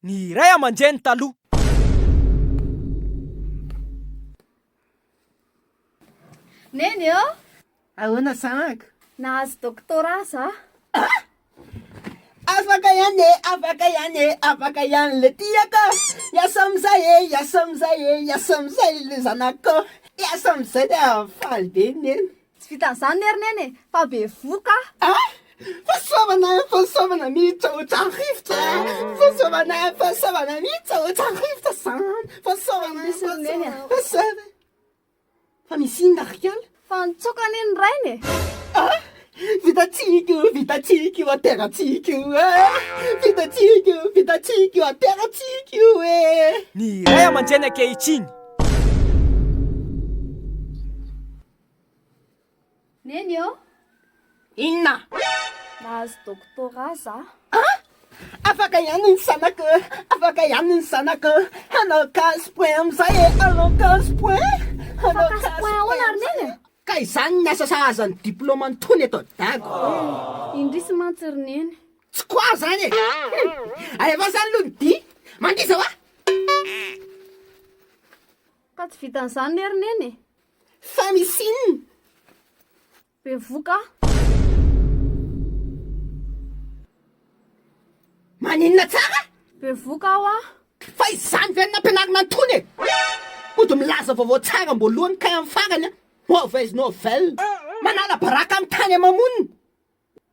Ny ray aman-dreny taloha. Neny eo? Ahoana sanako? Nahazo doktora za. Afaka ihany le tiaka. Iasa amizay le zanako. Iasa amizay de faly be neny. Tsy vitan'izany nery neny fa be voka. Fahasoavana mitsaotra rivotra. Fahasoavana mitsaotra rivotra zany. Fahasoavana. Fa misy inona riala? Fa nitsoka neny rainy. Vitatsika io ateratsika io. Vitatsika io ateratsika io e. Ny ray aman-dreny Ankehitriny. Neny eo? Inona? Nahazo doktora za. Afaka ihany ny sanako. Hanao casse-point amizay e. Hanao casse-point. Casse-point ahoana ary neny? Ka izany ny asa sahazan'ny diplôma nytony eto dago. Indrisy mantsiry neny. Tsy koa zany e. Alefa zany lo ny di. Mandisa wa. Ka tsy vitan'izany nery neny. Fa misy inona? Be voka. Maninona tsara? Be voka aho a. Fa izany ve nampianarina nytony e. Mody milaza vaovao tsara mboalohany ka amin'ny farany a. Mauvaise nouvelle. Manala baraka amin'ny tany amamonina.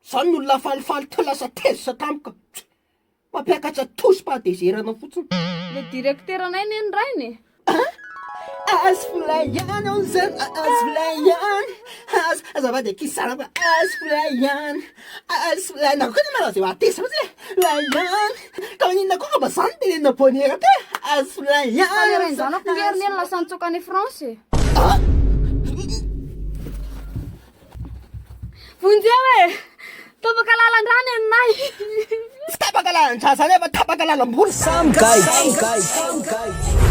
Zany ny olona falifaly teo lasa tezitra tampoka. Mampiakatra tosy padezerana fotsiny. Le direkteranay neny rainy. Asfulayan on zan asfulayan azavady kisana ba asfulayan nakony malaza eo atesa fotsiny layan ka maninona koa ka mba zany tenenina bonera te asfulayan Falerenzany ako ngery neny lasa nitsoka any France. Vonjeo e! Tapaka lalan-drano enay. Tsy tapaka lalan-drano zany efa tapaka lalam-boly. SAMY GAIGY.